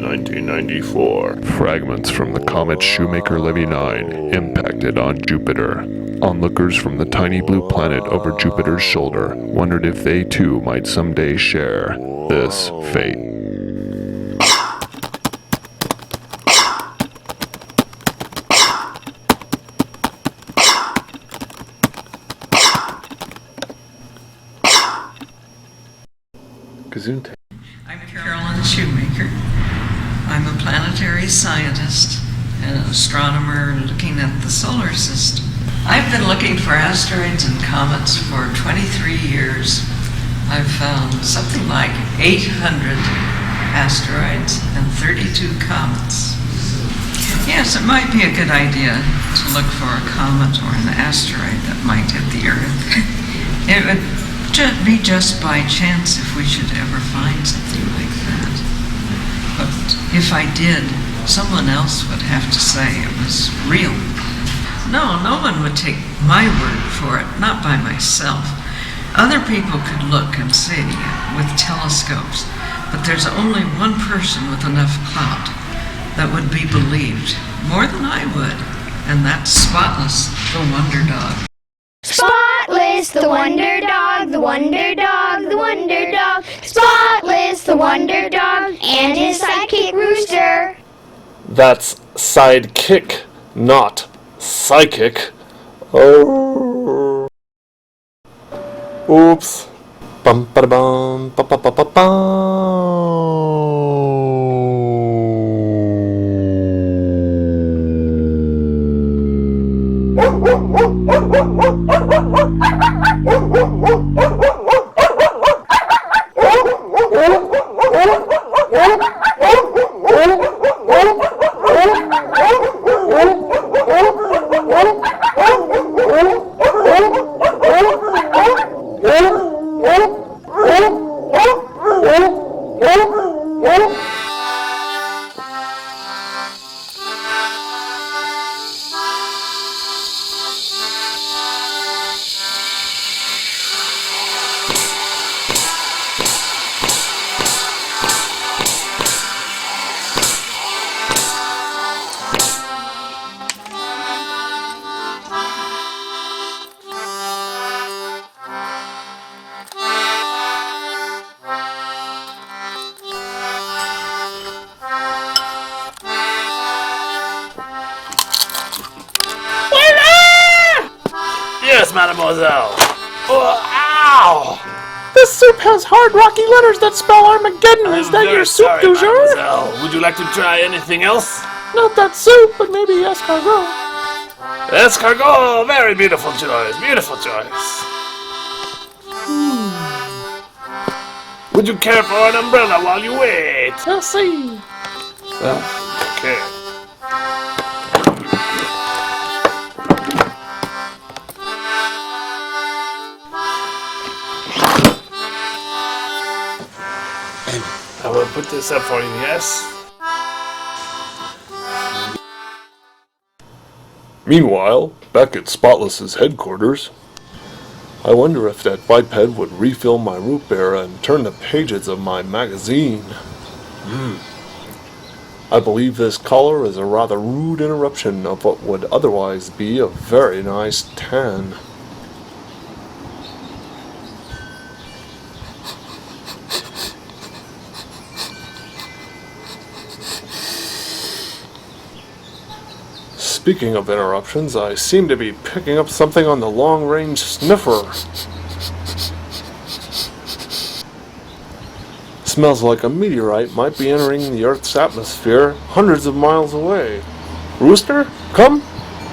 1994. Fragments from the comet Shoemaker-Levy 9 impacted on Jupiter. Onlookers from the tiny blue planet over Jupiter's shoulder wondered if they too might someday share this fate. Gesundheit. I'm Carolyn Shoemaker. I'm a planetary scientist and an astronomer looking at the solar system. I've been looking for asteroids and comets for 23 years. I've found something like 800 asteroids and 32 comets. Yes, it might be a good idea to look for a comet or an asteroid that might hit the Earth. It would be just by chance if we should ever find something like that. But if I did, someone else would have to say it was real. No one would take my word for it, not by myself. Other people could look and see with telescopes, but there's only one person with enough clout that would be believed more than I would, and that's Spotless the Wonder Dog. Spotless the Wonder Dog, the Wonder Dog, the Wonder Dog. Spotless the Wonder Dog and his sidekick Rooster. That's sidekick, not psychic. Oh. Oops. Bum ba bum ba ba ba ba Yes, mademoiselle. Oh, ow! This soup has hard, rocky letters that spell Armageddon. Is that your soup du jour? Mademoiselle. Would you like to try anything else? Not that soup, but maybe escargot. Escargot, very beautiful choice. Beautiful choice. Would you care for an umbrella while you wait? Merci. Okay. I will put this up for you, yes? Meanwhile, back at Spotless's headquarters, I wonder if that biped would refill my root beer and turn the pages of my magazine. I believe this color is a rather rude interruption of what would otherwise be a very nice tan. Speaking of interruptions, I seem to be picking up something on the long-range sniffer. Smells like a meteorite might be entering the Earth's atmosphere hundreds of miles away. Rooster, come!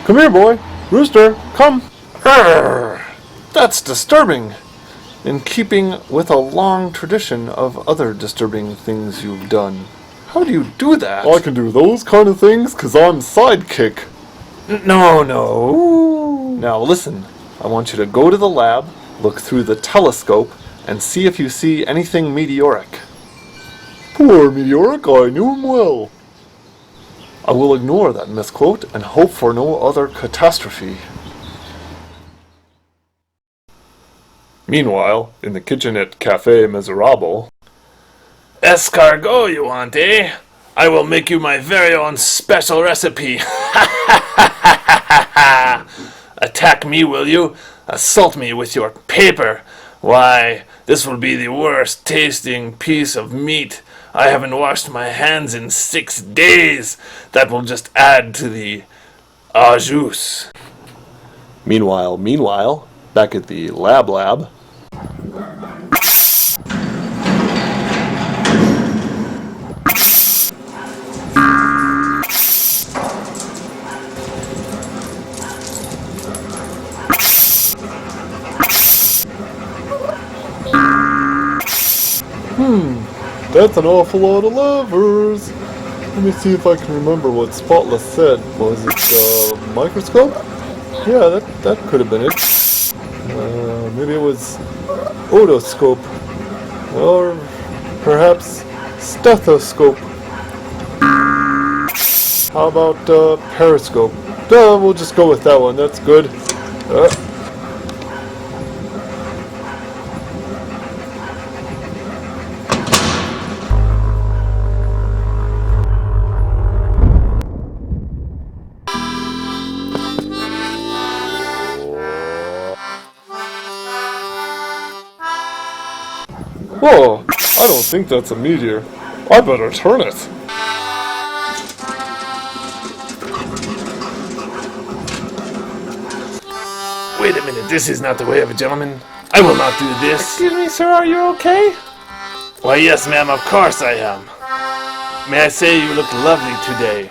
Come here, boy! Rooster, come! Arrgh! That's disturbing! In keeping with a long tradition of other disturbing things you've done. How do you do that? I can do those kind of things 'cause I'm sidekick. No. Now listen, I want you to go to the lab, look through the telescope, and see if you see anything meteoric. Poor meteoric, I knew him well. I will ignore that misquote and hope for no other catastrophe. Meanwhile, in the kitchen at Café Miserable... Escargot you want, eh? I will make you my very own special recipe. Attack me, will you? Assault me with your paper. Why, this will be the worst tasting piece of meat. I haven't washed my hands in 6 days. That will just add to the au jus. Meanwhile, back at the lab. That's an awful lot of levers. Let me see if I can remember what Spotless said. Was it microscope? Yeah, that could have been it. Maybe it was otoscope. Or perhaps stethoscope. How about periscope? We'll just go with that one. That's good. Whoa, I don't think that's a meteor. I better turn it. Wait a minute, this is not the way of a gentleman. I will not do this. Excuse me, sir, are you okay? Why, yes, ma'am, of course I am. May I say you look lovely today?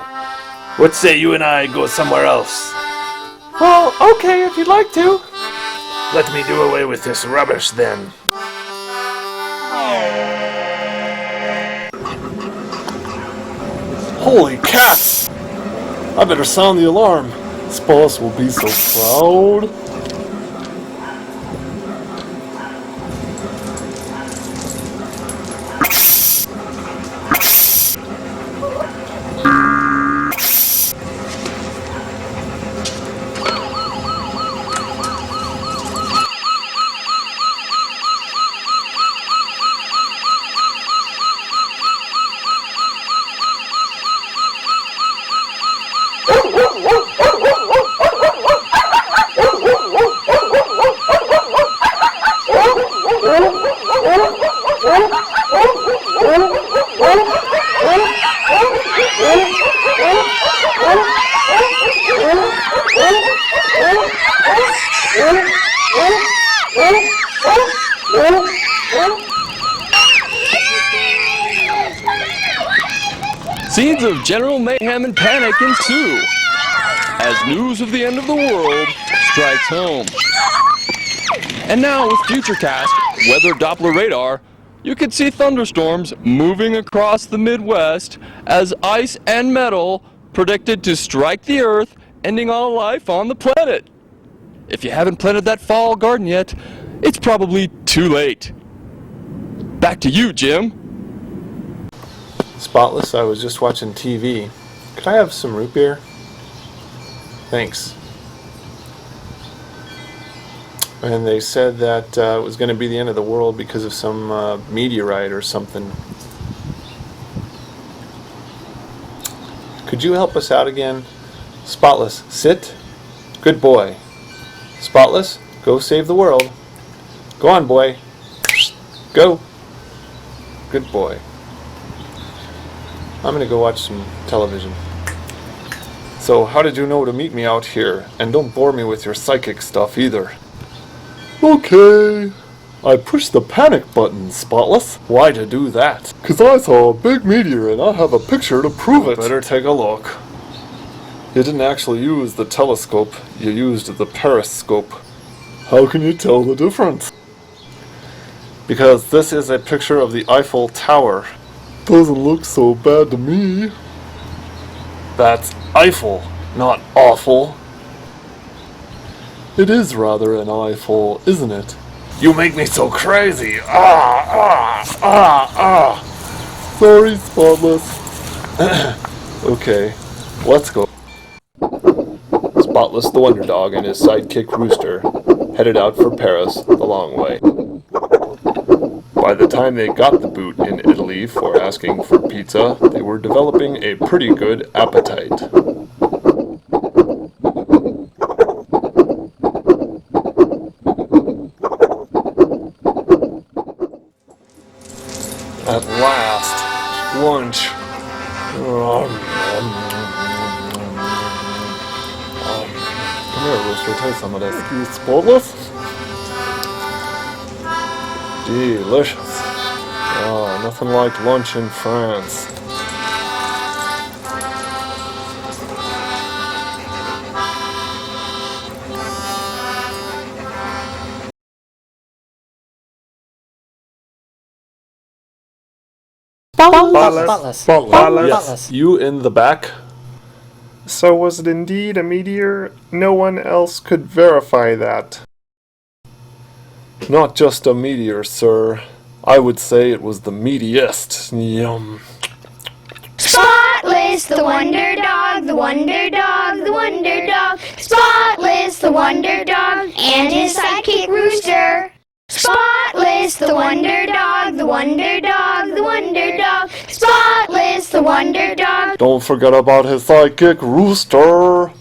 What say you and I go somewhere else? Well, okay, if you'd like to. Let me do away with this rubbish then. Holy cats! I better sound the alarm. Spotless will be so proud. Scenes of general mayhem and panic ensue as news of the end of the world strikes home. And now with Futurecast, Weather Doppler Radar, you can see thunderstorms moving across the Midwest as ice and metal predicted to strike the Earth, ending all life on the planet. If you haven't planted that fall garden yet, it's probably too late. Back to you, Jim. Spotless, I was just watching TV. Could I have some root beer? Thanks. And they said that it was going to be the end of the world because of some meteorite or something. Could you help us out again? Spotless, sit. Good boy. Spotless, go save the world. Go on, boy. Go. Good boy. I'm gonna go watch some television. So, how did you know to meet me out here? And don't bore me with your psychic stuff either. Okay. I pushed the panic button, Spotless. Why to do that? 'Cause I saw a big meteor and I have a picture to prove it. Better take a look. You didn't actually use the telescope, you used the periscope. How can you tell the difference? Because this is a picture of the Eiffel Tower. Doesn't look so bad to me. That's Eiffel, not awful. It is rather an eyeful, isn't it? You make me so crazy. Sorry, Spotless. Okay, let's go. Spotless the Wonder Dog and his sidekick Rooster headed out for Paris the long way. By the time they got the boot in Italy for asking for pizza, they were developing a pretty good appetite. At last, lunch. Come here, Rooster, taste some of this. You Spotless? Delicious. Oh, nothing like lunch in France. Spotless. Yes, you in the back? So was it indeed a meteor? No one else could verify that. Not just a meteor, sir. I would say it was the meatiest. Yum. Spotless the Wonder Dog, the Wonder Dog, the Wonder Dog. Spotless the Wonder Dog and his sidekick Rooster. Spotless the Wonder Dog, the Wonder Dog, the Wonder Dog. Spotless the Wonder Dog. Don't forget about his sidekick, Rooster.